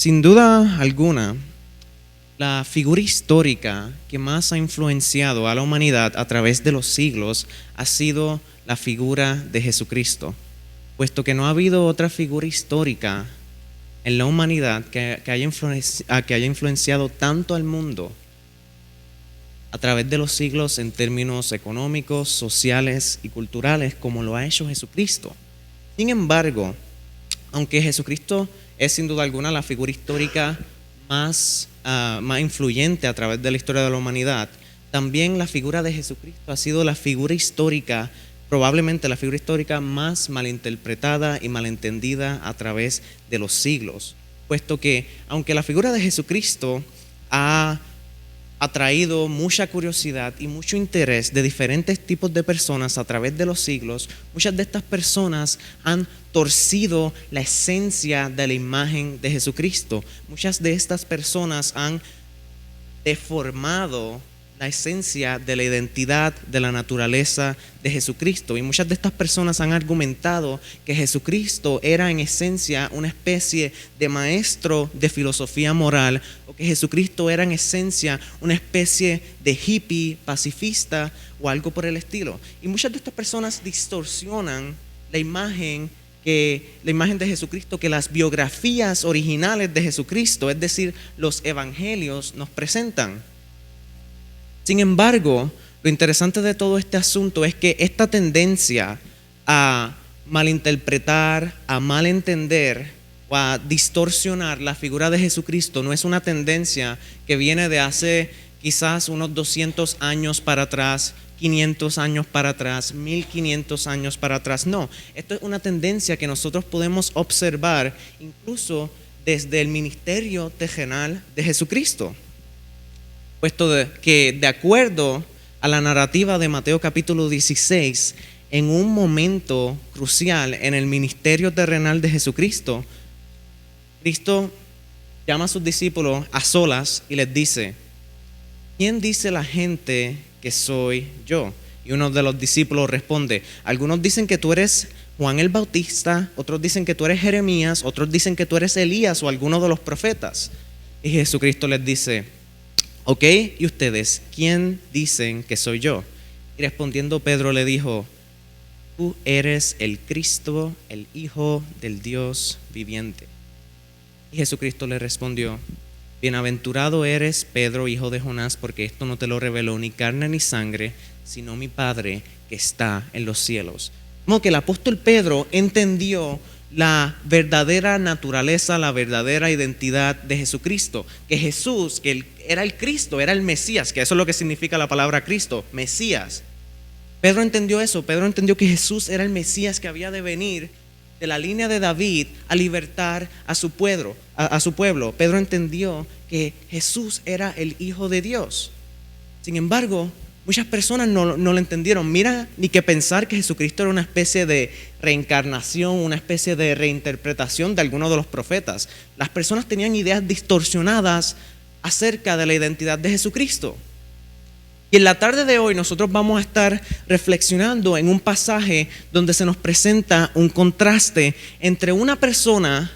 Sin duda alguna, la figura histórica que más ha influenciado a la humanidad a través de los siglos ha sido la figura de Jesucristo, puesto que no ha habido otra figura histórica en la humanidad que haya influenciado tanto al mundo a través de los siglos en términos económicos, sociales y culturales como lo ha hecho Jesucristo. Sin embargo, aunque Jesucristo es sin duda alguna la figura histórica más influyente a través de la historia de la humanidad, también la figura de Jesucristo ha sido la figura histórica, probablemente la figura histórica más malinterpretada y malentendida a través de los siglos, puesto que aunque la figura de Jesucristo ha atraído mucha curiosidad y mucho interés de diferentes tipos de personas a través de los siglos, muchas de estas personas han torcido la esencia de la imagen de Jesucristo. Muchas de estas personas han deformado la esencia de la identidad, de la naturaleza de Jesucristo. Y muchas de estas personas han argumentado que Jesucristo era en esencia una especie de maestro de filosofía moral, o que Jesucristo era en esencia una especie de hippie pacifista o algo por el estilo. Y muchas de estas personas distorsionan la imagen de Jesucristo que las biografías originales de Jesucristo, es decir, los evangelios, nos presentan. Sin embargo, lo interesante de todo este asunto es que esta tendencia a malinterpretar, a malentender o a distorsionar la figura de Jesucristo no es una tendencia que viene de hace quizás unos 200 años para atrás, 500 años para atrás, 1500 años para atrás. No, esto es una tendencia que nosotros podemos observar incluso desde el ministerio terrenal de Jesucristo. Puesto que de acuerdo a la narrativa de Mateo capítulo 16, en un momento crucial en el ministerio terrenal de Jesucristo, Cristo llama a sus discípulos a solas y les dice: ¿quién dice la gente que soy yo? Y uno de los discípulos responde: algunos dicen que tú eres Juan el Bautista, otros dicen que tú eres Jeremías, otros dicen que tú eres Elías o alguno de los profetas. Y Jesucristo les dice: ok, ¿y ustedes quién dicen que soy yo? Y respondiendo Pedro le dijo: tú eres el Cristo, el Hijo del Dios viviente. Y Jesucristo le respondió: bienaventurado eres, Pedro, hijo de Jonás, porque esto no te lo reveló ni carne ni sangre, sino mi Padre que está en los cielos. Como que el apóstol Pedro entendió la verdadera naturaleza, la verdadera identidad de Jesucristo, que Jesús, que él era el Cristo, era el Mesías, que eso es lo que significa la palabra Cristo, Mesías. Pedro entendió eso, Pedro entendió que Jesús era el Mesías que había de venir de la línea de David a libertar a su pueblo. Pedro entendió que Jesús era el Hijo de Dios. Sin embargo, muchas personas no lo entendieron. Mira, ni que pensar que Jesucristo era una especie de reencarnación, una especie de reinterpretación de alguno de los profetas. Las personas tenían ideas distorsionadas acerca de la identidad de Jesucristo. Y en la tarde de hoy nosotros vamos a estar reflexionando en un pasaje donde se nos presenta un contraste entre una persona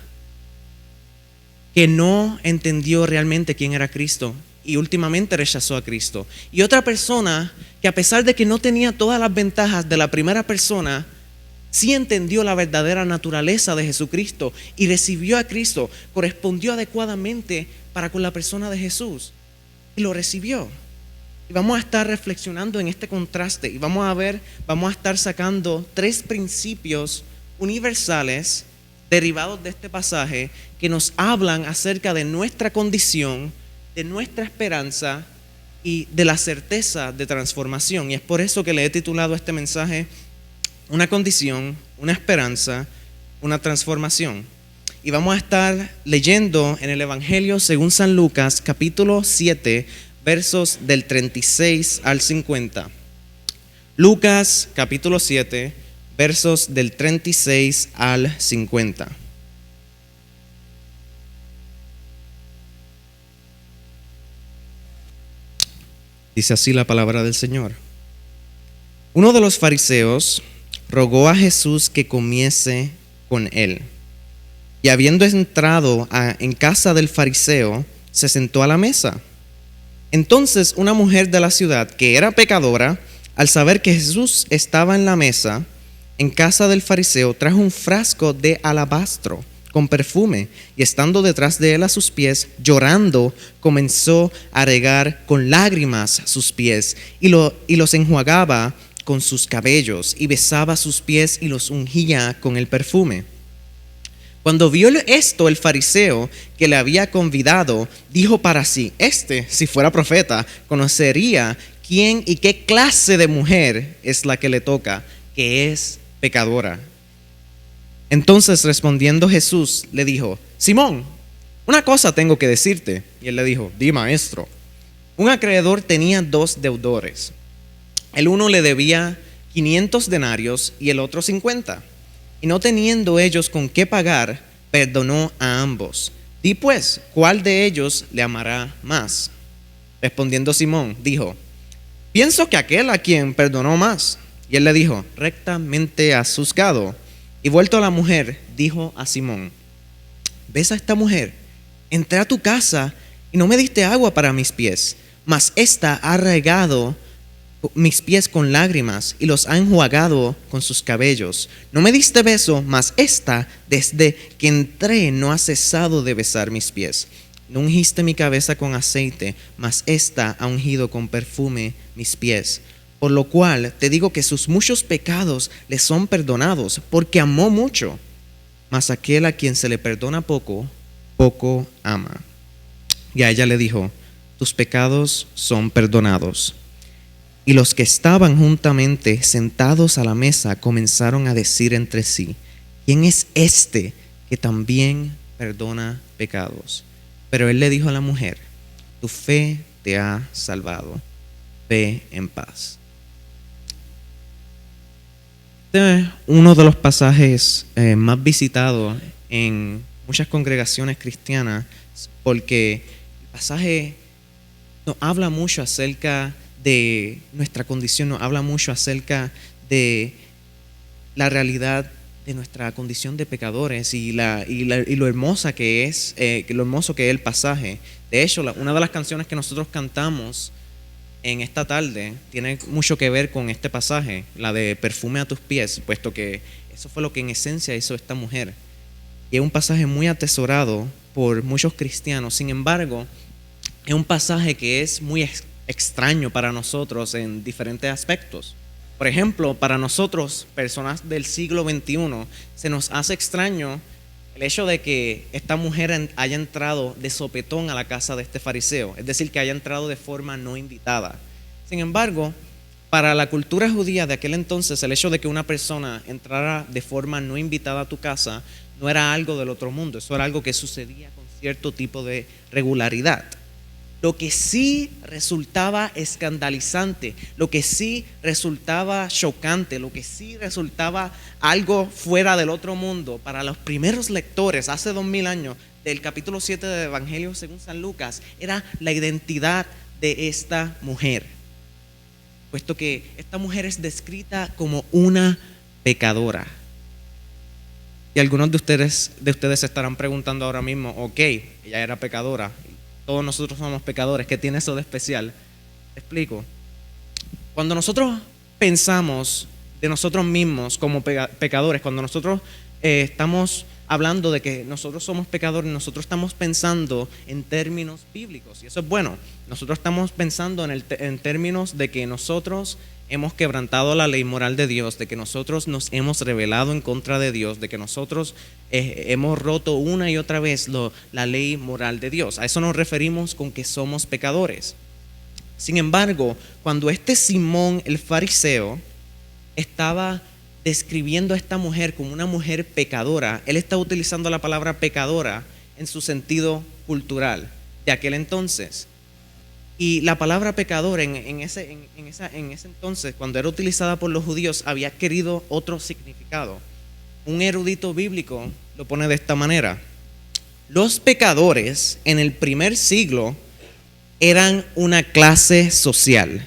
que no entendió realmente quién era Cristo y últimamente rechazó a Cristo, y otra persona que, a pesar de que no tenía todas las ventajas de la primera persona, sí entendió la verdadera naturaleza de Jesucristo y recibió a Cristo, correspondió adecuadamente para con la persona de Jesús y lo recibió. Y vamos a estar reflexionando en este contraste y vamos a estar sacando 3 principios universales derivados de este pasaje que nos hablan acerca de nuestra condición, de nuestra esperanza y de la certeza de transformación. Y es por eso que le he titulado este mensaje: una condición, una esperanza, una transformación. Y vamos a estar leyendo en el Evangelio según San Lucas, capítulo 7, versos del 36 al 50. Lucas, capítulo 7, versos del 36 al 50. Dice así la palabra del Señor. Uno de los fariseos rogó a Jesús que comiese con él. Y habiendo entrado en casa del fariseo, se sentó a la mesa. Entonces una mujer de la ciudad, que era pecadora, al saber que Jesús estaba en la mesa, en casa del fariseo, trajo un frasco de alabastro con perfume, y estando detrás de él a sus pies, llorando, comenzó a regar con lágrimas sus pies, y los enjuagaba con sus cabellos, y besaba sus pies y los ungía con el perfume. Cuando vio esto, el fariseo que le había convidado dijo para sí: si fuera profeta, conocería quién y qué clase de mujer es la que le toca, que es pecadora. Entonces, respondiendo Jesús, le dijo: Simón, una cosa tengo que decirte. Y él le dijo: Di, maestro. Un acreedor tenía 2 deudores. El uno le debía 500 denarios y el otro 50. Y no teniendo ellos con qué pagar, perdonó a ambos. Di pues, ¿cuál de ellos le amará más? Respondiendo Simón, dijo: Pienso que aquel a quien perdonó más. Y él le dijo: Rectamente has juzgado. Y vuelto a la mujer, dijo a Simón: ¿Ves a esta mujer? Entré a tu casa y no me diste agua para mis pies, mas ésta ha regado mis pies con lágrimas y los ha enjuagado con sus cabellos. No me diste beso, mas ésta, desde que entré, no ha cesado de besar mis pies. No ungiste mi cabeza con aceite, mas ésta ha ungido con perfume mis pies. Por lo cual te digo que sus muchos pecados le son perdonados, porque amó mucho. Mas aquel a quien se le perdona poco, poco ama. Y a ella le dijo: Tus pecados son perdonados. Y los que estaban juntamente sentados a la mesa comenzaron a decir entre sí: ¿Quién es este que también perdona pecados? Pero él le dijo a la mujer: Tu fe te ha salvado. Ve en paz. Este es uno de los pasajes más visitados en muchas congregaciones cristianas, porque el pasaje nos habla mucho acerca de nuestra condición, nos habla mucho acerca de la realidad de nuestra condición de pecadores y lo hermoso que es el pasaje. De hecho, una de las canciones que nosotros cantamos en esta tarde tiene mucho que ver con este pasaje, la de Perfume a tus pies, puesto que eso fue lo que en esencia hizo esta mujer. Y es un pasaje muy atesorado por muchos cristianos. Sin embargo, es un pasaje que es muy extraño para nosotros en diferentes aspectos. Por ejemplo, para nosotros, personas del siglo XXI, se nos hace extraño el hecho de que esta mujer haya entrado de sopetón a la casa de este fariseo, es decir, que haya entrado de forma no invitada. Sin embargo, para la cultura judía de aquel entonces, el hecho de que una persona entrara de forma no invitada a tu casa no era algo del otro mundo, eso era algo que sucedía con cierto tipo de regularidad. Lo que sí resultaba escandalizante, lo que sí resultaba chocante, lo que sí resultaba algo fuera del otro mundo para los primeros lectores hace 2000 años del capítulo 7 del Evangelio según San Lucas, era la identidad de esta mujer, puesto que esta mujer es descrita como una pecadora. Y algunos de ustedes se estarán preguntando ahora mismo: ok, ella era pecadora, todos nosotros somos pecadores, ¿qué tiene eso de especial? Te explico. Cuando nosotros pensamos de nosotros mismos como pecadores, cuando nosotros estamos hablando de que nosotros somos pecadores, nosotros estamos pensando en términos bíblicos, y eso es bueno. Nosotros estamos pensando en términos de que nosotros hemos quebrantado la ley moral de Dios, de que nosotros nos hemos rebelado en contra de Dios, de que nosotros hemos roto una y otra vez la ley moral de Dios. A eso nos referimos con que somos pecadores. Sin embargo, cuando este Simón el fariseo estaba describiendo a esta mujer como una mujer pecadora, él está utilizando la palabra pecadora en su sentido cultural de aquel entonces. Y la palabra pecador en ese entonces, cuando era utilizada por los judíos, había adquirido otro significado. Un erudito bíblico lo pone de esta manera: los pecadores en el primer siglo eran una clase social.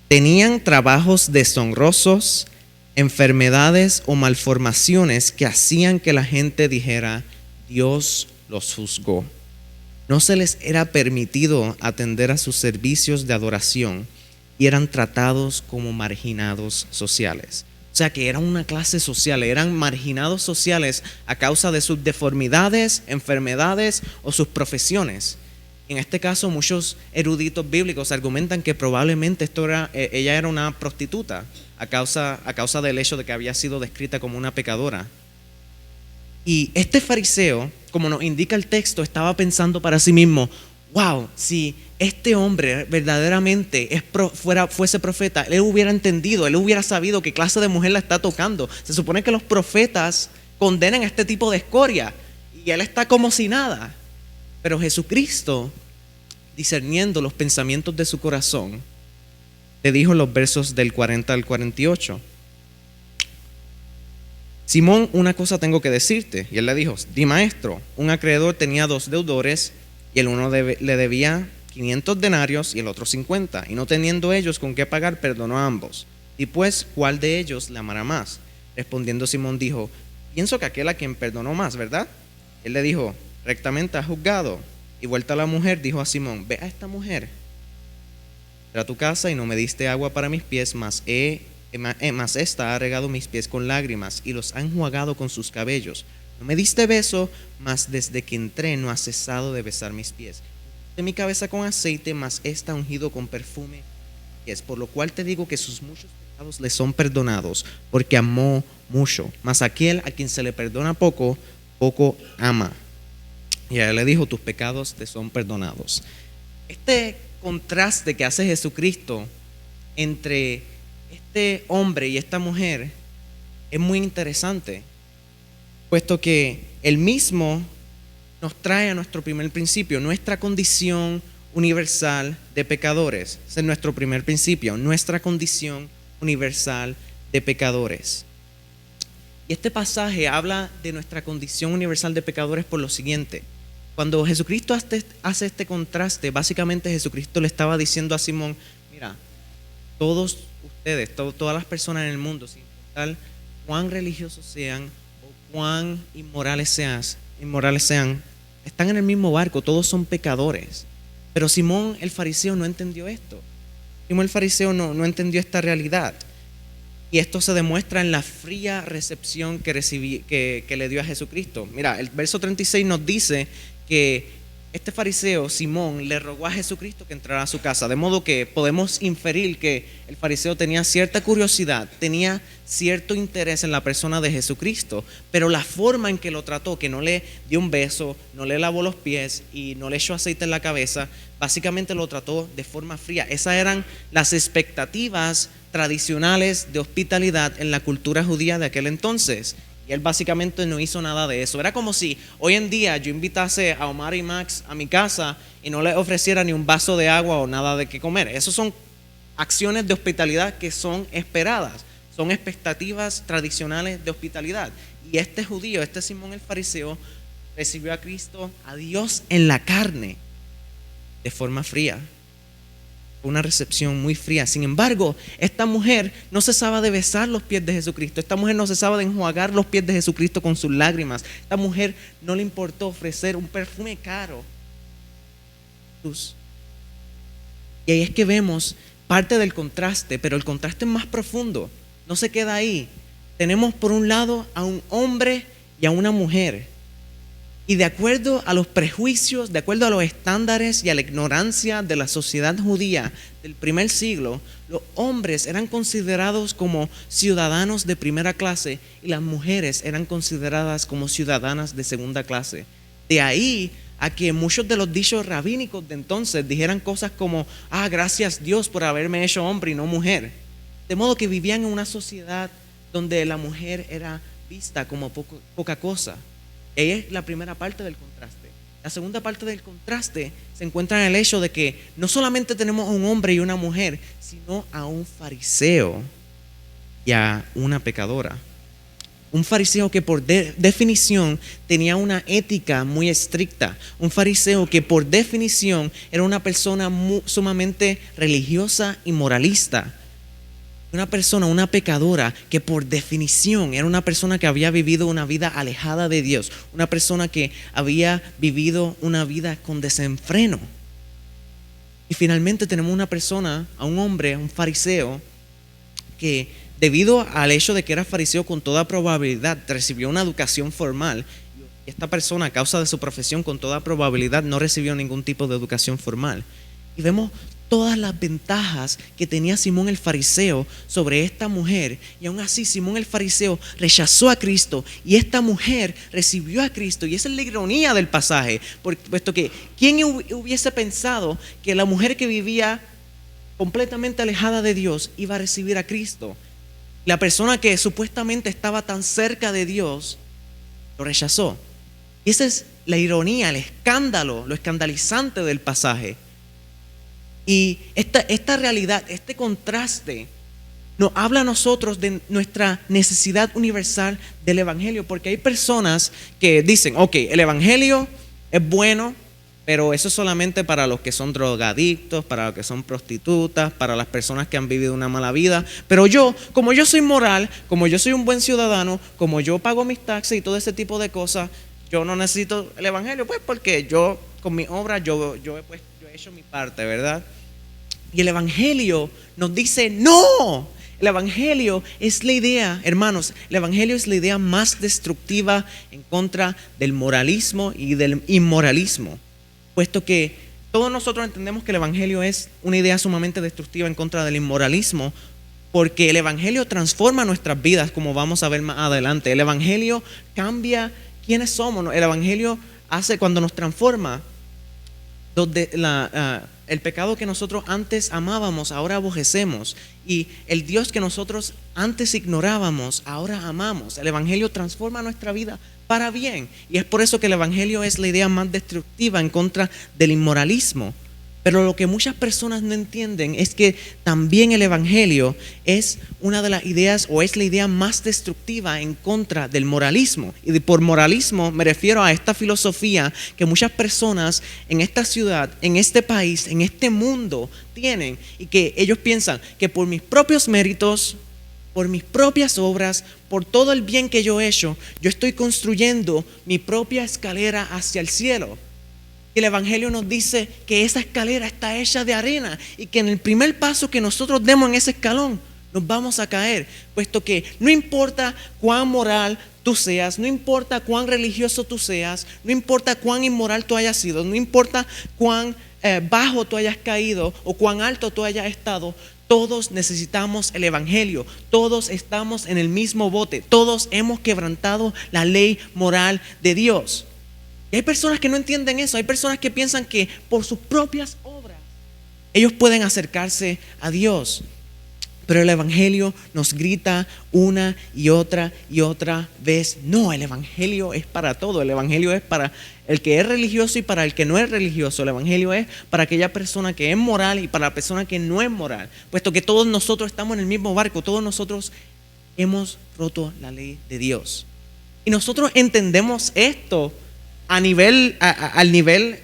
Tenían trabajos deshonrosos, enfermedades o malformaciones que hacían que la gente dijera: Dios los juzgó. No se les era permitido atender a sus servicios de adoración y eran tratados como marginados sociales. O sea que eran una clase social, eran marginados sociales a causa de sus deformidades, enfermedades o sus profesiones. En este caso, muchos eruditos bíblicos argumentan que probablemente ella era una prostituta a causa del hecho de que había sido descrita como una pecadora. Y este fariseo, como nos indica el texto, estaba pensando para sí mismo: wow, si este hombre verdaderamente fuese profeta, él hubiera entendido, él hubiera sabido qué clase de mujer la está tocando. Se supone que los profetas condenan a este tipo de escoria y él está como si nada. Pero Jesucristo, discerniendo los pensamientos de su corazón, le dijo en los versos del 40 al 48: Simón, una cosa tengo que decirte. Y él le dijo: di, maestro. Un acreedor tenía 2 deudores, y el uno le debía 500 denarios y el otro 50. Y no teniendo ellos con qué pagar, perdonó a ambos. Y pues, ¿cuál de ellos le amará más? Respondiendo Simón dijo: pienso que aquel a quien perdonó más, ¿verdad? Él le dijo: rectamente has juzgado. Y vuelta a la mujer, dijo a Simón: ve a esta mujer. Entra a tu casa y no me diste agua para mis pies, mas esta ha regado mis pies con lágrimas y los ha enjuagado con sus cabellos. No me diste beso, mas desde que entré no has cesado de besar mis pies. De mi cabeza con aceite, mas esta ha ungido con perfume. Por lo cual te digo que sus muchos pecados le son perdonados, porque amó mucho. Mas aquel a quien se le perdona poco, poco ama. Y a él le dijo: tus pecados te son perdonados. Este contraste que hace Jesucristo entre este hombre y esta mujer es muy interesante, puesto que él mismo nos trae a nuestro primer principio, nuestra condición universal de pecadores. Ese es nuestro primer principio, nuestra condición universal de pecadores. Y este pasaje habla de nuestra condición universal de pecadores por lo siguiente: cuando Jesucristo hace este contraste, básicamente Jesucristo le estaba diciendo a Simón: mira, todos ustedes, todas las personas en el mundo, sin importar cuán religiosos sean o cuán inmorales sean, están en el mismo barco, todos son pecadores. Pero Simón el fariseo no entendió esto. Simón el fariseo no entendió esta realidad. Y esto se demuestra en la fría recepción que le dio a Jesucristo. Mira, el verso 36 nos dice que este fariseo, Simón, le rogó a Jesucristo que entrara a su casa. De modo que podemos inferir que el fariseo tenía cierta curiosidad, tenía cierto interés en la persona de Jesucristo, pero la forma en que lo trató, que no le dio un beso, no le lavó los pies y no le echó aceite en la cabeza, básicamente lo trató de forma fría. Esas eran las expectativas tradicionales de hospitalidad en la cultura judía de aquel entonces. Y él básicamente no hizo nada de eso. Era como si hoy en día yo invitase a Omar y Max a mi casa y no les ofreciera ni un vaso de agua o nada de qué comer. Esas son acciones de hospitalidad que son esperadas. Son expectativas tradicionales de hospitalidad. Y este judío, este Simón el fariseo, recibió a Cristo, a Dios en la carne, de forma fría. Una recepción muy fría. Sin embargo, esta mujer no cesaba de besar los pies de Jesucristo. Esta mujer no cesaba de enjuagar los pies de Jesucristo con sus lágrimas. Esta mujer no le importó ofrecer un perfume caro. Y ahí es que vemos parte del contraste, pero el contraste es más profundo. No se queda ahí. Tenemos por un lado a un hombre y a una mujer. Y de acuerdo a los prejuicios, de acuerdo a los estándares y a la ignorancia de la sociedad judía del primer siglo, los hombres eran considerados como ciudadanos de primera clase y las mujeres eran consideradas como ciudadanas de segunda clase. De ahí a que muchos de los dichos rabínicos de entonces dijeran cosas como: gracias Dios por haberme hecho hombre y no mujer. De modo que vivían en una sociedad donde la mujer era vista como poca cosa. Ella es la primera parte del contraste. La segunda parte del contraste se encuentra en el hecho de que no solamente tenemos a un hombre y una mujer, sino a un fariseo y a una pecadora. Un fariseo que por definición tenía una ética muy estricta. Un fariseo que por definición era una persona sumamente religiosa y moralista. Una persona, una pecadora que por definición era una persona que había vivido una vida alejada de Dios, una persona que había vivido una vida con desenfreno. Y finalmente tenemos una persona, a un hombre, un fariseo, que debido al hecho de que era fariseo, con toda probabilidad recibió una educación formal. Esta persona, a causa de su profesión, con toda probabilidad no recibió ningún tipo de educación formal. Y vemos todas las ventajas que tenía Simón el fariseo sobre esta mujer, y aún así Simón el fariseo rechazó a Cristo y esta mujer recibió a Cristo. Y esa es la ironía del pasaje, puesto que ¿quién hubiese pensado que la mujer que vivía completamente alejada de Dios iba a recibir a Cristo? La persona que supuestamente estaba tan cerca de Dios lo rechazó. Y esa es la ironía, el escándalo, lo escandalizante del pasaje. Y esta realidad, este contraste, nos habla a nosotros de nuestra necesidad universal del Evangelio, porque hay personas que dicen, ok, el Evangelio es bueno, pero eso es solamente para los que son drogadictos, para los que son prostitutas, para las personas que han vivido una mala vida. Pero yo, como yo soy moral, como yo soy un buen ciudadano, como yo pago mis taxes y todo ese tipo de cosas, yo no necesito el Evangelio, pues porque yo con mi obra yo he hecho mi parte, ¿verdad? Y el Evangelio nos dice, no, el Evangelio es la idea, hermanos, el Evangelio es la idea más destructiva en contra del moralismo y del inmoralismo, puesto que todos nosotros entendemos que el Evangelio es una idea sumamente destructiva en contra del inmoralismo, porque el Evangelio transforma nuestras vidas, como vamos a ver más adelante. El Evangelio cambia quiénes somos. El Evangelio hace, cuando nos transforma, donde el pecado que nosotros antes amábamos, ahora aborrecemos, y el Dios que nosotros antes ignorábamos, ahora amamos. El Evangelio transforma nuestra vida para bien, y es por eso que el Evangelio es la idea más destructiva en contra del inmoralismo. Pero lo que muchas personas no entienden es que también el Evangelio es una de las ideas, o es la idea más destructiva en contra del moralismo. Y por moralismo me refiero a esta filosofía que muchas personas en esta ciudad, en este país, en este mundo tienen, y que ellos piensan que por mis propios méritos, por mis propias obras, por todo el bien que yo he hecho, yo estoy construyendo mi propia escalera hacia el cielo. Y el Evangelio nos dice que esa escalera está hecha de arena, y que en el primer paso que nosotros demos en ese escalón nos vamos a caer, puesto que no importa cuán moral tú seas, no importa cuán religioso tú seas, no importa cuán inmoral tú hayas sido, no importa cuán bajo tú hayas caído o cuán alto tú hayas estado, todos necesitamos el Evangelio, todos estamos en el mismo bote, todos hemos quebrantado la ley moral de Dios. Y hay personas que no entienden eso, hay personas que piensan que por sus propias obras ellos pueden acercarse a Dios. Pero el Evangelio nos grita una y otra vez, no, el Evangelio es para todo. El Evangelio es para el que es religioso y para el que no es religioso. El Evangelio es para aquella persona que es moral y para la persona que no es moral, puesto que todos nosotros estamos en el mismo barco, todos nosotros hemos roto la ley de Dios. Y nosotros entendemos esto al nivel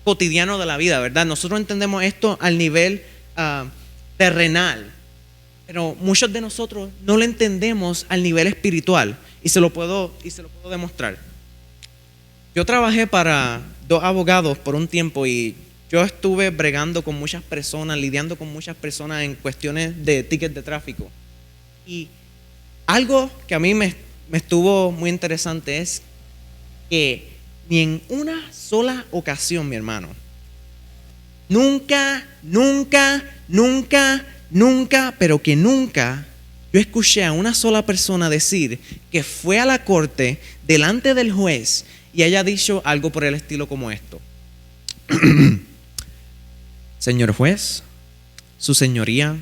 cotidiano de la vida, ¿verdad? Nosotros entendemos esto al nivel terrenal, pero muchos de nosotros no lo entendemos al nivel espiritual, y se lo puedo demostrar. Yo trabajé para 2 abogados por un tiempo, y yo estuve bregando con muchas personas, lidiando con muchas personas en cuestiones de tickets de tráfico. Y algo que a mí me estuvo muy interesante es que ni en una sola ocasión, mi hermano, nunca, pero que nunca, yo escuché a una sola persona decir que fue a la corte delante del juez y haya dicho algo por el estilo como esto: señor juez, su señoría,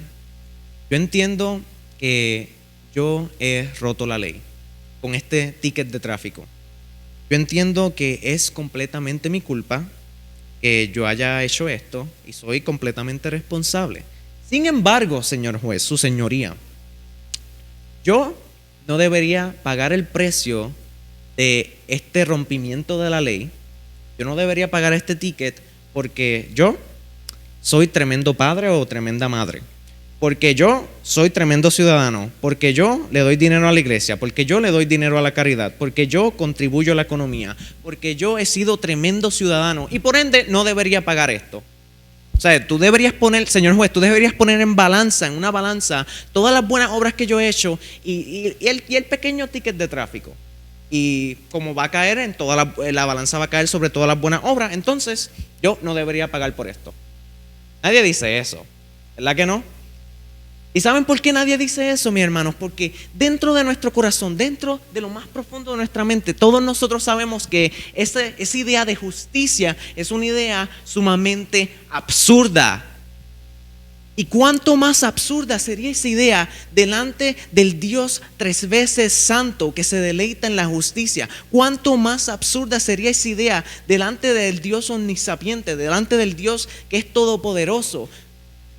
yo entiendo que yo he roto la ley con este ticket de tráfico. Yo entiendo que es completamente mi culpa que yo haya hecho esto y soy completamente responsable. Sin embargo, señor juez, su señoría, yo no debería pagar el precio de este rompimiento de la ley. Yo no debería pagar este ticket porque yo soy tremendo padre o tremenda madre. porque yo soy tremendo ciudadano, porque yo le doy dinero a la iglesia, porque yo le doy dinero a la caridad, porque yo contribuyo a la economía, porque yo he sido tremendo ciudadano y por ende no debería pagar esto. O sea, tú deberías poner, señor juez, tú deberías poner en una balanza, todas las buenas obras que yo he hecho y el pequeño ticket de tráfico. Y como va a caer en la balanza va a caer sobre todas las buenas obras, entonces yo no debería pagar por esto. Nadie dice eso, ¿verdad que no? ¿Y saben por qué nadie dice eso, mis hermanos? Porque dentro de nuestro corazón, dentro de lo más profundo de nuestra mente, todos nosotros sabemos que esa idea de justicia es una idea sumamente absurda. ¿Y cuánto más absurda sería esa idea delante del Dios tres veces santo que se deleita en la justicia? ¿Cuánto más absurda sería esa idea delante del Dios omnisapiente, delante del Dios que es todopoderoso?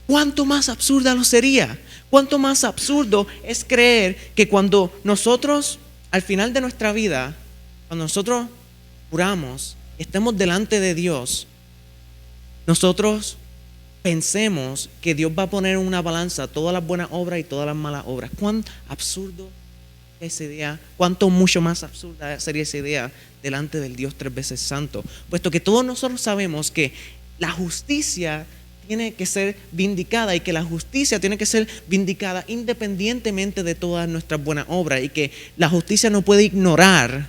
¿Cuánto más absurda lo sería? ¿Cuánto más absurdo es creer que cuando nosotros, al final de nuestra vida, cuando nosotros juramos, estemos delante de Dios, nosotros pensemos que Dios va a poner en una balanza todas las buenas obras y todas las malas obras? ¿Cuán absurdo es esa idea? ¿Cuánto mucho más absurda sería esa idea delante del Dios tres veces santo? Puesto que todos nosotros sabemos que la justicia tiene que ser vindicada y que la justicia tiene que ser vindicada independientemente de todas nuestras buenas obras y que la justicia no puede ignorar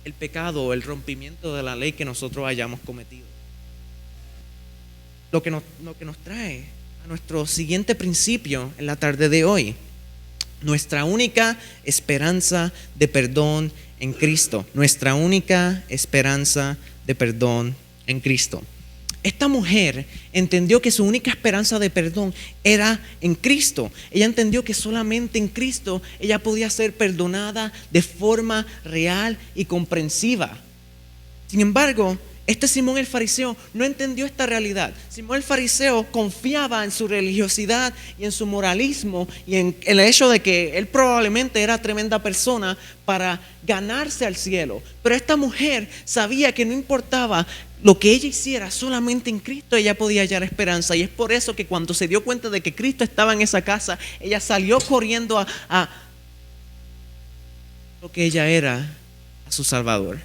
el pecado o el rompimiento de la ley que nosotros hayamos cometido. Lo que nos trae a nuestro siguiente principio en la tarde de hoy: nuestra única esperanza de perdón en Cristo. Nuestra única esperanza de perdón en Cristo. Esta mujer entendió que su única esperanza de perdón era en Cristo. Ella entendió que solamente en Cristo ella podía ser perdonada de forma real y comprensiva. Sin embargo, Simón el fariseo no entendió esta realidad. Simón el fariseo confiaba en su religiosidad y en su moralismo y en el hecho de que él probablemente era tremenda persona para ganarse al cielo. Pero esta mujer sabía que no importaba lo que ella hiciera, solamente en Cristo ella podía hallar esperanza. Y es por eso que cuando se dio cuenta de que Cristo estaba en esa casa, ella salió corriendo a lo que ella era, a su Salvador.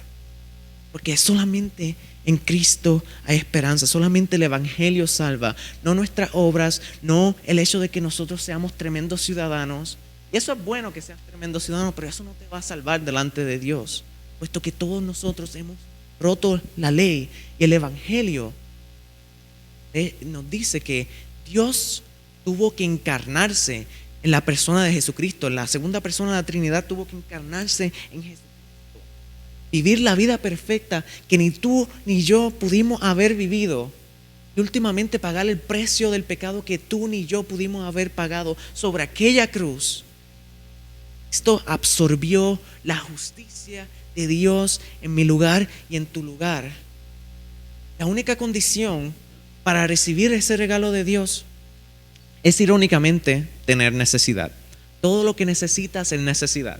Porque solamente en Cristo hay esperanza, solamente el Evangelio salva, no nuestras obras, no el hecho de que nosotros seamos tremendos ciudadanos. Y eso es bueno, que seas tremendo ciudadano, pero eso no te va a salvar delante de Dios, puesto que todos nosotros hemos roto la ley. Y el Evangelio nos dice que Dios tuvo que encarnarse en la persona de Jesucristo. La segunda persona de la Trinidad tuvo que encarnarse en Jesucristo, vivir la vida perfecta que ni tú ni yo pudimos haber vivido, y últimamente pagar el precio del pecado que tú ni yo pudimos haber pagado sobre aquella cruz. Esto absorbió la justicia de Dios en mi lugar y en tu lugar. La única condición para recibir ese regalo de Dios es, irónicamente, tener necesidad. Todo lo que necesitas es necesidad.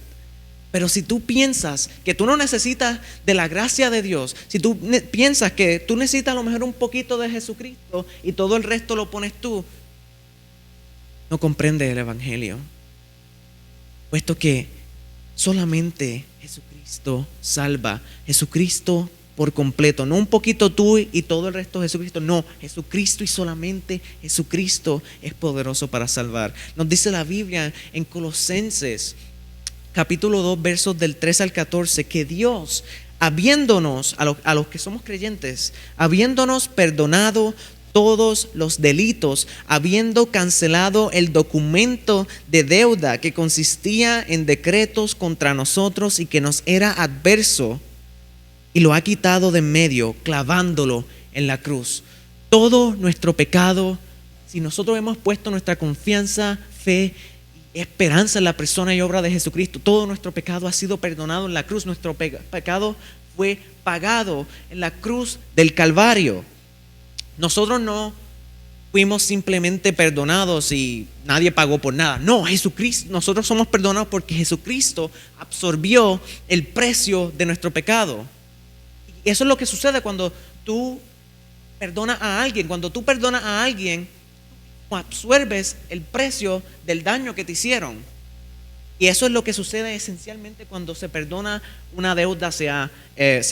Pero si tú piensas que tú no necesitas de la gracia de Dios, si tú piensas que tú necesitas a lo mejor un poquito de Jesucristo y todo el resto lo pones tú, no comprendes el Evangelio. Puesto que solamente Jesucristo salva, Jesucristo por completo, no un poquito tú y todo el resto Jesucristo, no, Jesucristo y solamente Jesucristo es poderoso para salvar. Nos dice la Biblia en Colosenses capítulo 2, versos del 13 al 14, que Dios, habiéndonos, a los que somos creyentes, habiéndonos perdonado todos los delitos, habiendo cancelado el documento de deuda que consistía en decretos contra nosotros y que nos era adverso, y lo ha quitado de en medio, clavándolo en la cruz. Todo nuestro pecado, si nosotros hemos puesto nuestra confianza, fe y esperanza en la persona y obra de Jesucristo, todo nuestro pecado ha sido perdonado en la cruz. Nuestro pecado fue pagado en la cruz del Calvario. Nosotros no fuimos simplemente perdonados y nadie pagó por nada. No, Jesucristo, nosotros somos perdonados porque Jesucristo absorbió el precio de nuestro pecado. Y eso es lo que sucede cuando tú perdonas a alguien. Cuando tú perdonas a alguien, absorbes el precio del daño que te hicieron. Y eso es lo que sucede esencialmente cuando se perdona una deuda, sea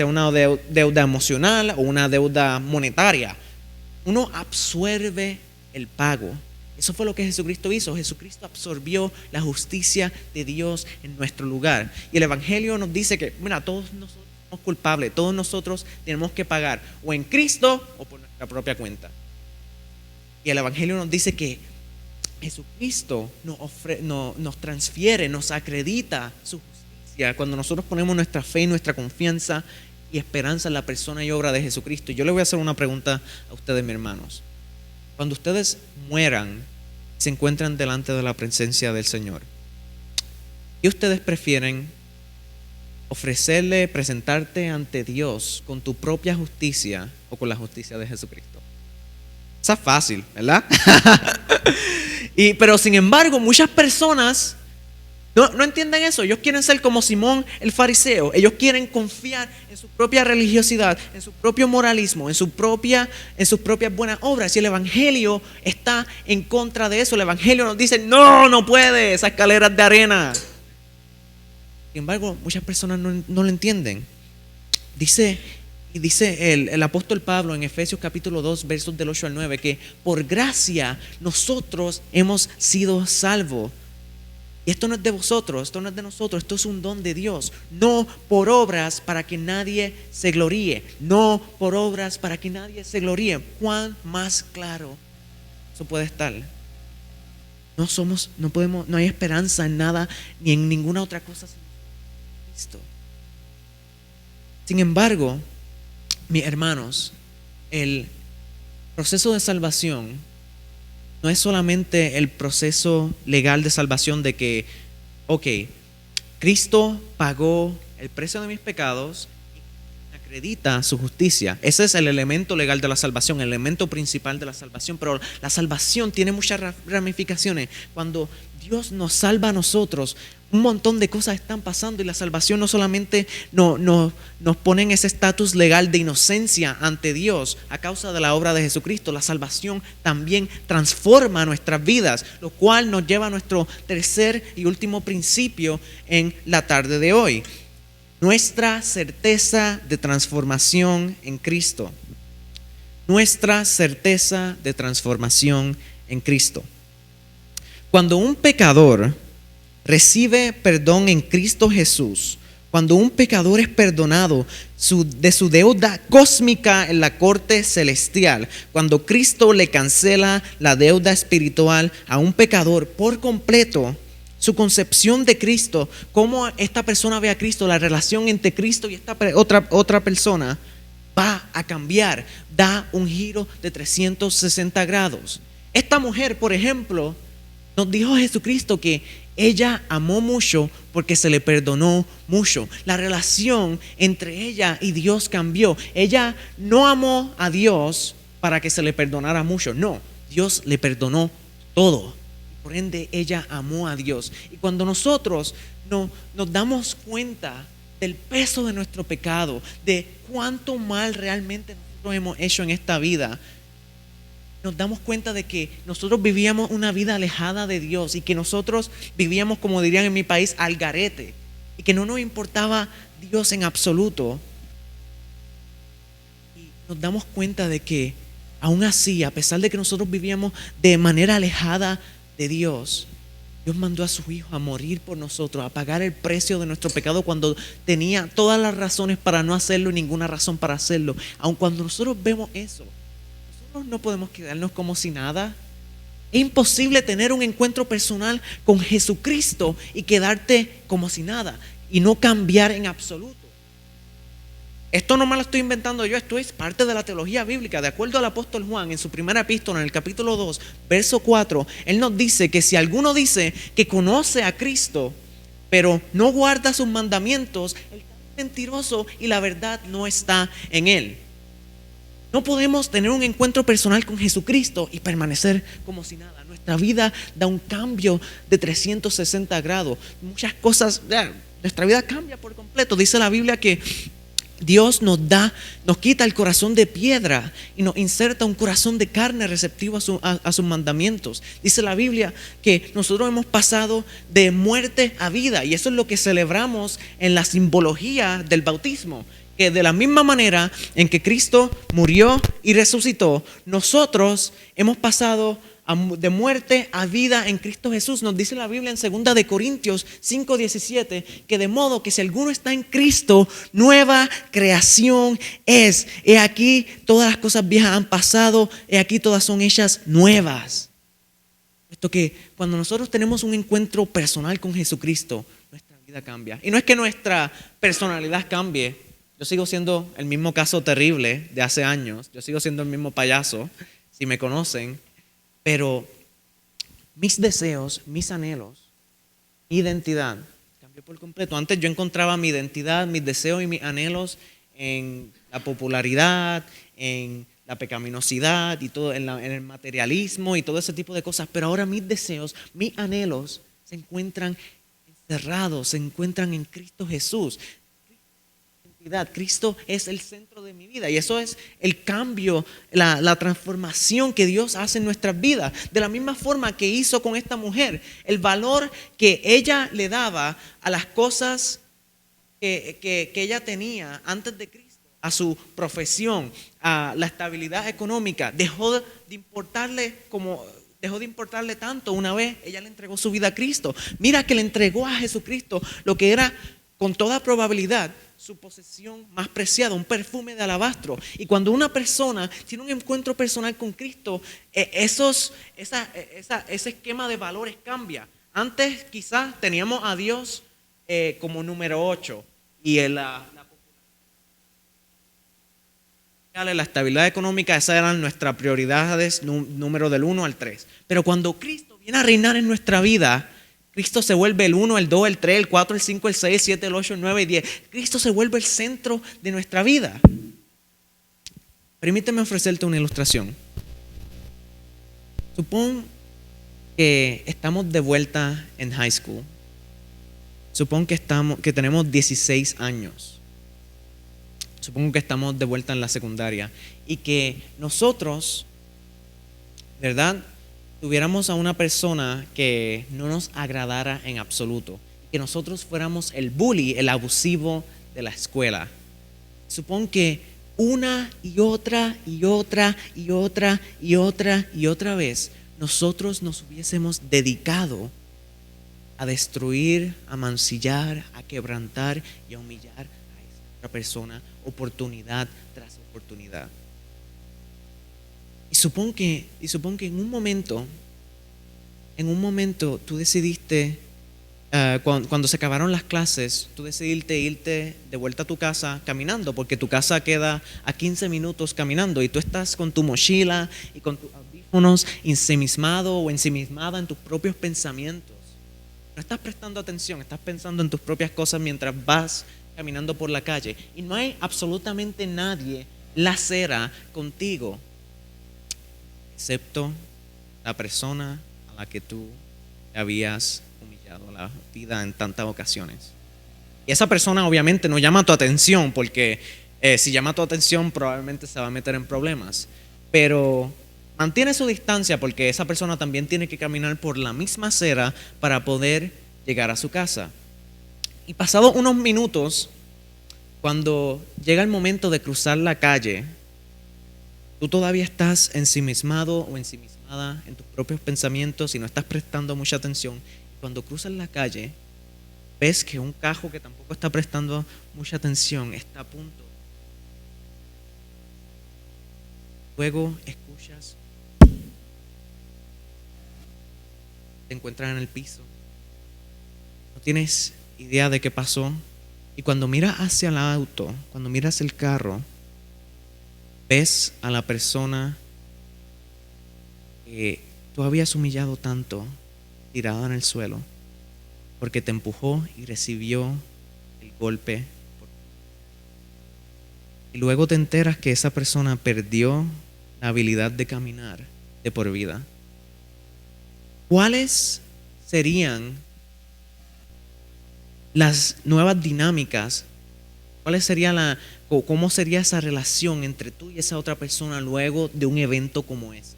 una deuda emocional o una deuda monetaria. Uno absorbe el pago. Eso fue lo que Jesucristo hizo. Jesucristo absorbió la justicia de Dios en nuestro lugar. Y el Evangelio nos dice que, mira, todos nosotros somos culpables, todos nosotros tenemos que pagar o en Cristo o por nuestra propia cuenta. Y el Evangelio nos dice que Jesucristo nos transfiere, nos acredita su justicia cuando nosotros ponemos nuestra fe, nuestra confianza y esperanza en la persona y obra de Jesucristo. Y yo le voy a hacer una pregunta a ustedes, mis hermanos. Cuando ustedes mueran, se encuentran delante de la presencia del Señor, ¿qué ustedes prefieren? Ofrecerle, presentarte ante Dios con tu propia justicia o con la justicia de Jesucristo. Esa es fácil, ¿verdad? Pero sin embargo, muchas personas no entienden eso. Ellos quieren ser como Simón el fariseo. Ellos quieren confiar en su propia religiosidad, en su propio moralismo, en sus propias buenas obras. Y el Evangelio está en contra de eso. El Evangelio nos dice, no puede, esas escaleras de arena. Sin embargo, muchas personas no lo entienden. Dice el apóstol Pablo en Efesios capítulo 2, versos del 8 al 9, que por gracia nosotros hemos sido salvos. Y esto no es de vosotros, esto no es de nosotros, esto es un don de Dios. No por obras para que nadie se gloríe. No por obras para que nadie se gloríe. ¿Cuán más claro eso puede estar? No hay esperanza en nada ni en ninguna otra cosa sino en Cristo. Sin embargo, mis hermanos, el proceso de salvación no es solamente el proceso legal de salvación de que, Cristo pagó el precio de mis pecados y acredita su justicia. Ese es el elemento legal de la salvación, el elemento principal de la salvación. Pero la salvación tiene muchas ramificaciones. Cuando Dios nos salva a nosotros, un montón de cosas están pasando y la salvación no solamente nos pone en ese estatus legal de inocencia ante Dios a causa de la obra de Jesucristo. La salvación también transforma nuestras vidas, lo cual nos lleva a nuestro tercer y último principio en la tarde de hoy. Nuestra certeza de transformación en Cristo. Nuestra certeza de transformación en Cristo. Cuando un pecador recibe perdón en Cristo Jesús, cuando un pecador es perdonado de su deuda cósmica en la corte celestial, cuando Cristo le cancela la deuda espiritual a un pecador por completo, su concepción de Cristo, cómo esta persona ve a Cristo, la relación entre Cristo y esta otra persona va a cambiar, da un giro de 360 grados. Esta mujer, por ejemplo, nos dijo Jesucristo que ella amó mucho porque se le perdonó mucho. La relación entre ella y Dios cambió. Ella no amó a Dios para que se le perdonara mucho. No, Dios le perdonó todo. Por ende, ella amó a Dios. Y cuando nosotros nos damos cuenta del peso de nuestro pecado, de cuánto mal realmente nosotros hemos hecho en esta vida, nos damos cuenta de que nosotros vivíamos una vida alejada de Dios y que nosotros vivíamos, como dirían en mi país, al garete, y que no nos importaba Dios en absoluto. Y nos damos cuenta de que aún así, a pesar de que nosotros vivíamos de manera alejada de Dios, Dios mandó a su Hijo a morir por nosotros, a pagar el precio de nuestro pecado cuando tenía todas las razones para no hacerlo y ninguna razón para hacerlo. Aun cuando nosotros vemos eso, nosotros no podemos quedarnos como si nada. Es imposible tener un encuentro personal con Jesucristo y quedarte como si nada y no cambiar en absoluto. Esto no me lo estoy inventando yo, esto es parte de la teología bíblica. De acuerdo al apóstol Juan, en su primera epístola, en el capítulo 2, verso 4, él nos dice que si alguno dice que conoce a Cristo, pero no guarda sus mandamientos, él es mentiroso y la verdad no está en él. No podemos tener un encuentro personal con Jesucristo y permanecer como si nada. Nuestra vida da un cambio de 360 grados. Muchas cosas, nuestra vida cambia por completo. Dice la Biblia que Dios nos quita el corazón de piedra y nos inserta un corazón de carne receptivo a sus mandamientos. Dice la Biblia que nosotros hemos pasado de muerte a vida, y eso es lo que celebramos en la simbología del bautismo. Que de la misma manera en que Cristo murió y resucitó, nosotros hemos pasado de muerte a vida en Cristo Jesús. Nos dice la Biblia en 2 de Corintios 5:17 que de modo que si alguno está en Cristo, nueva creación es. He aquí todas las cosas viejas han pasado, he aquí todas son hechas nuevas. Esto que cuando nosotros tenemos un encuentro personal con Jesucristo, nuestra vida cambia. Y no es que nuestra personalidad cambie. Yo sigo siendo el mismo caso terrible de hace años. Yo sigo siendo el mismo payaso, si me conocen. Pero mis deseos, mis anhelos, mi identidad cambió por completo. Antes yo encontraba mi identidad, mis deseos y mis anhelos en la popularidad, en la pecaminosidad y todo, en el materialismo y todo ese tipo de cosas. Pero ahora mis deseos, mis anhelos se encuentran encerrados, se encuentran en Cristo Jesús. Cristo es el centro de mi vida, y eso es el cambio, la transformación que Dios hace en nuestras vidas. De la misma forma que hizo con esta mujer, el valor que ella le daba a las cosas que ella tenía antes de Cristo, a su profesión, a la estabilidad económica, dejó de importarle tanto una vez ella le entregó su vida a Cristo. Mira que le entregó a Jesucristo lo que era con toda probabilidad su posesión más preciada, un perfume de alabastro. Y cuando una persona tiene un encuentro personal con Cristo, ese esquema de valores cambia. Antes quizás teníamos a Dios como número 8 y la estabilidad económica, esas eran nuestras prioridades, número del 1 al 3. Pero cuando Cristo viene a reinar en nuestra vida, Cristo se vuelve el 1, el 2, el 3, el 4, el 5, el 6, el 7, el 8, el 9, el 10. Cristo se vuelve el centro de nuestra vida. Permíteme ofrecerte una ilustración. Supón que estamos de vuelta en high school. Supón que tenemos 16 años. Supongo que estamos de vuelta en la secundaria y que nosotros, ¿verdad?, tuviéramos a una persona que no nos agradara en absoluto, que nosotros fuéramos el bully, el abusivo de la escuela. Supongo que una y otra y otra y otra y otra y otra vez nosotros nos hubiésemos dedicado a destruir, a mancillar, a quebrantar y a humillar a esa otra persona, oportunidad tras oportunidad. Y supongo que en un momento tú decidiste, cuando se acabaron las clases, tú decidiste irte de vuelta a tu casa caminando, porque tu casa queda a 15 minutos caminando y tú estás con tu mochila y con tus audífonos ensimismado o ensimismada en tus propios pensamientos. No estás prestando atención, estás pensando en tus propias cosas mientras vas caminando por la calle y no hay absolutamente nadie en la acera contigo, excepto la persona a la que tú habías humillado la vida en tantas ocasiones. Y esa persona obviamente no llama tu atención, porque si llama tu atención probablemente se va a meter en problemas. Pero mantiene su distancia, porque esa persona también tiene que caminar por la misma acera para poder llegar a su casa. Y pasados unos minutos, cuando llega el momento de cruzar la calle, tú todavía estás ensimismado o ensimismada en tus propios pensamientos y no estás prestando mucha atención. Cuando cruzas la calle, ves que un cajo que tampoco está prestando mucha atención está a punto. Luego escuchas, te encuentras en el piso, no tienes idea de qué pasó, y cuando miras hacia el auto, cuando miras el carro, ves a la persona que tú habías humillado tanto, tirada en el suelo, porque te empujó y recibió el golpe. Y luego te enteras que esa persona perdió la habilidad de caminar de por vida. ¿Cuáles serían las nuevas dinámicas? ¿Cuál ¿Cómo sería esa relación entre tú y esa otra persona luego de un evento como ese?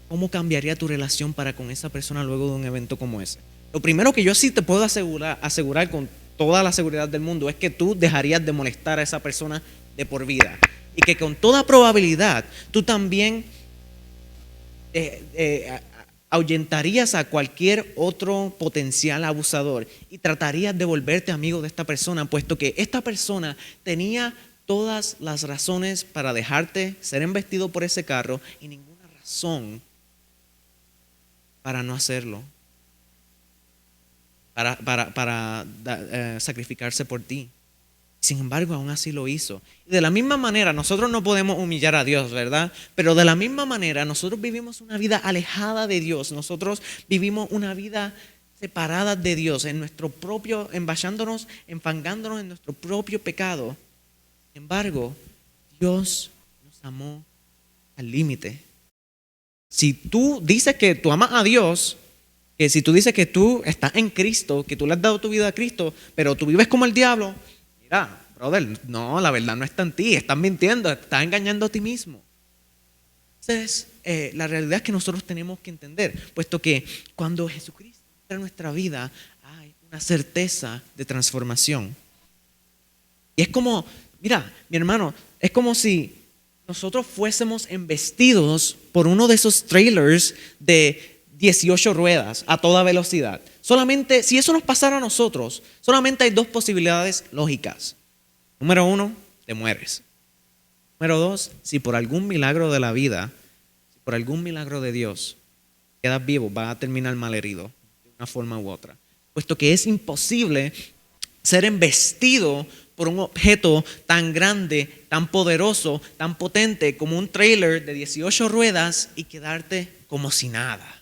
¿Cómo cambiaría tu relación para con esa persona luego de un evento como ese? Lo primero que yo sí te puedo asegurar con toda la seguridad del mundo es que tú dejarías de molestar a esa persona de por vida. Y que con toda probabilidad tú también ahuyentarías a cualquier otro potencial abusador y tratarías de volverte amigo de esta persona, puesto que esta persona tenía todas las razones para dejarte ser embestido por ese carro y ninguna razón para no hacerlo, para sacrificarse por ti. Sin embargo, aún así lo hizo. Y de la misma manera, nosotros no podemos humillar a Dios, ¿verdad? Pero de la misma manera, nosotros vivimos una vida alejada de Dios. Nosotros vivimos una vida separada de Dios, en nuestro propio, enfangándonos en nuestro propio pecado. Sin embargo, Dios nos amó al límite. Si tú dices que tú amas a Dios, que si tú dices que tú estás en Cristo, que tú le has dado tu vida a Cristo, pero tú vives como el diablo, mira, brother, no, la verdad no está en ti, estás mintiendo, estás engañando a ti mismo. Entonces, la realidad es que nosotros tenemos que entender, puesto que cuando Jesucristo entra en nuestra vida, hay una certeza de transformación. Y es como, mira, mi hermano, es como si nosotros fuésemos embestidos por uno de esos trailers de 18 ruedas a toda velocidad. Solamente, si eso nos pasara a nosotros, solamente hay dos posibilidades lógicas. Número 1, te mueres. Número 2, si por algún milagro de la vida, si por algún milagro de Dios, quedas vivo, vas a terminar malherido de una forma u otra. Puesto que es imposible ser embestido por un objeto tan grande, tan poderoso, tan potente como un trailer de 18 ruedas y quedarte como si nada.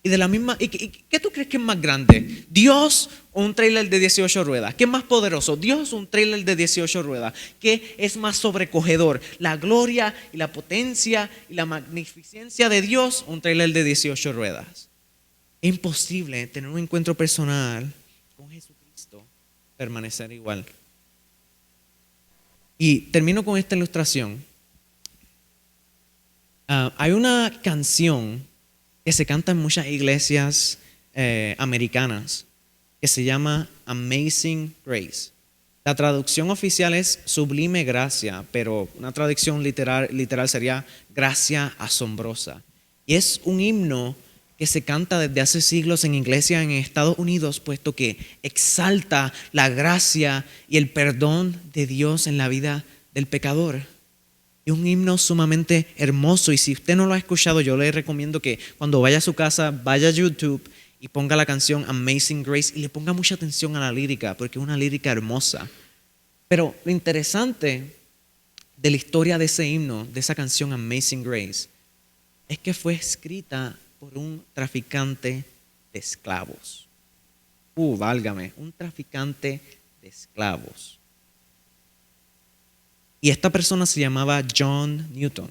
Y de la misma, ¿qué tú crees que es más grande? ¿Dios o un trailer de 18 ruedas? ¿Qué es más poderoso? ¿Dios o un trailer de 18 ruedas? ¿Qué es más sobrecogedor? ¿La gloria y la potencia y la magnificencia de Dios o un trailer de 18 ruedas? Es imposible tener un encuentro personal con Jesucristo, permanecer igual. Y termino con esta ilustración. Hay una canción que se canta en muchas iglesias americanas que se llama Amazing Grace. La traducción oficial es Sublime Gracia, pero una traducción literal sería Gracia Asombrosa. Y es un himno que se canta desde hace siglos en iglesias en Estados Unidos, puesto que exalta la gracia y el perdón de Dios en la vida del pecador. Es un himno sumamente hermoso y si usted no lo ha escuchado, yo le recomiendo que cuando vaya a su casa, vaya a YouTube y ponga la canción Amazing Grace y le ponga mucha atención a la lírica, porque es una lírica hermosa. Pero lo interesante de la historia de ese himno, de esa canción Amazing Grace, es que fue escrita por un traficante de esclavos. Válgame, un traficante de esclavos. Y esta persona se llamaba John Newton.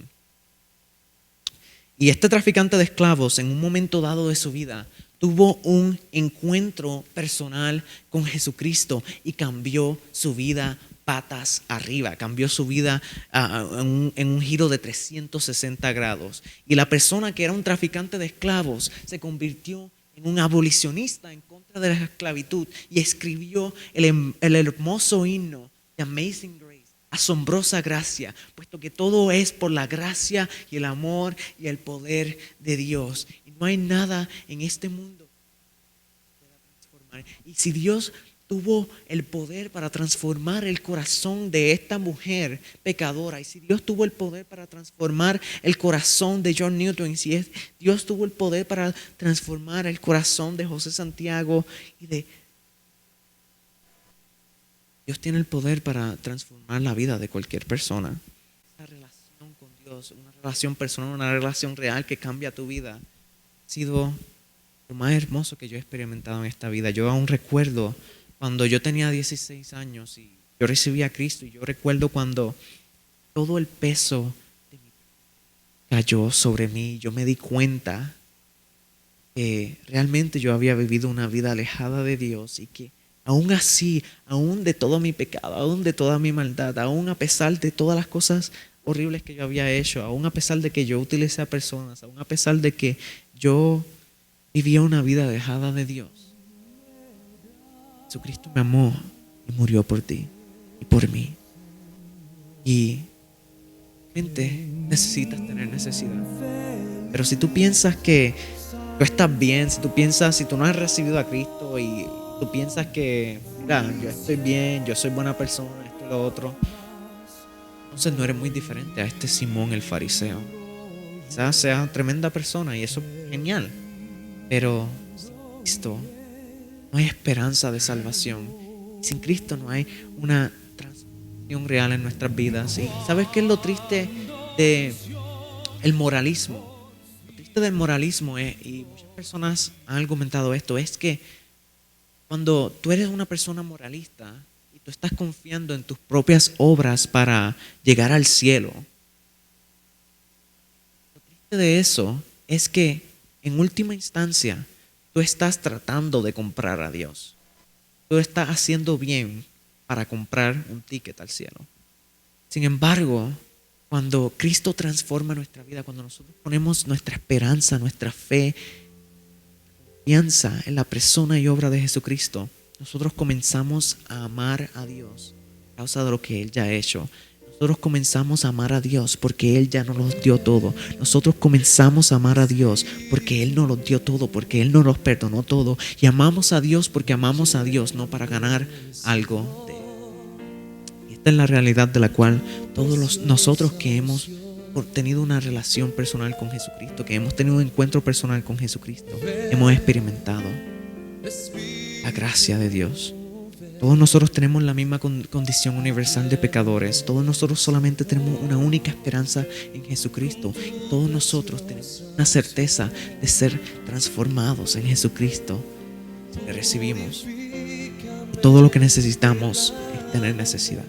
Y este traficante de esclavos, en un momento dado de su vida, tuvo un encuentro personal con Jesucristo y cambió su vida patas arriba, cambió su vida en un giro de 360 grados. Y la persona que era un traficante de esclavos se convirtió en un abolicionista en contra de la esclavitud y escribió el hermoso himno de Amazing Grace. Asombrosa gracia, puesto que todo es por la gracia y el amor y el poder de Dios. Y no hay nada en este mundo que pueda transformar. Y si Dios tuvo el poder para transformar el corazón de esta mujer pecadora, y si Dios tuvo el poder para transformar el corazón de John Newton, y si Dios tuvo el poder para transformar el corazón de José Santiago y de Dios tiene el poder para transformar la vida de cualquier persona. Esa relación con Dios, una relación personal, una relación real que cambia tu vida, ha sido lo más hermoso que yo he experimentado en esta vida. Yo aún recuerdo cuando yo tenía 16 años y yo recibí a Cristo, y yo recuerdo cuando todo el peso de mi vida cayó sobre mí. Yo me di cuenta que realmente yo había vivido una vida alejada de Dios y que Aún así, aún de todo mi pecado, aún de toda mi maldad, aún a pesar de todas las cosas horribles que yo había hecho, aún a pesar de que yo utilicé a personas, aún a pesar de que yo vivía una vida alejada de Dios, Jesucristo me amó y murió por ti y por mí. Y realmente necesitas tener necesidad. Pero si tú piensas que tú estás bien, si tú no has recibido a Cristo y tú piensas que, mira, yo estoy bien, yo soy buena persona, esto y lo otro, entonces no eres muy diferente a este Simón el fariseo. Quizás sea tremenda persona y eso es genial, pero sin Cristo no hay esperanza de salvación. Sin Cristo no hay una transformación real en nuestras vidas. ¿Y sabes qué es lo triste de el moralismo? Lo triste del moralismo es, y muchas personas han argumentado esto, es que cuando tú eres una persona moralista y tú estás confiando en tus propias obras para llegar al cielo, lo triste de eso es que en última instancia tú estás tratando de comprar a Dios. Tú estás haciendo bien para comprar un ticket al cielo. Sin embargo, cuando Cristo transforma nuestra vida, cuando nosotros ponemos nuestra esperanza, nuestra fe, confianza en la persona y obra de Jesucristo, nosotros comenzamos a amar a Dios a causa de lo que Él ya ha hecho. Nosotros comenzamos a amar a Dios porque Él ya nos lo dio todo. Nosotros comenzamos a amar a Dios porque Él nos lo dio todo, porque Él nos lo perdonó todo. Y amamos a Dios porque amamos a Dios, no para ganar algo de Él. Y esta es la realidad de la cual nosotros que hemos tenido una relación personal con Jesucristo, que hemos tenido un encuentro personal con Jesucristo, hemos experimentado la gracia de Dios. Todos nosotros tenemos la misma condición universal de pecadores. Todos nosotros solamente tenemos una única esperanza en Jesucristo. Y todos nosotros tenemos una certeza de ser transformados en Jesucristo si le recibimos. Y todo lo que necesitamos es tener necesidad.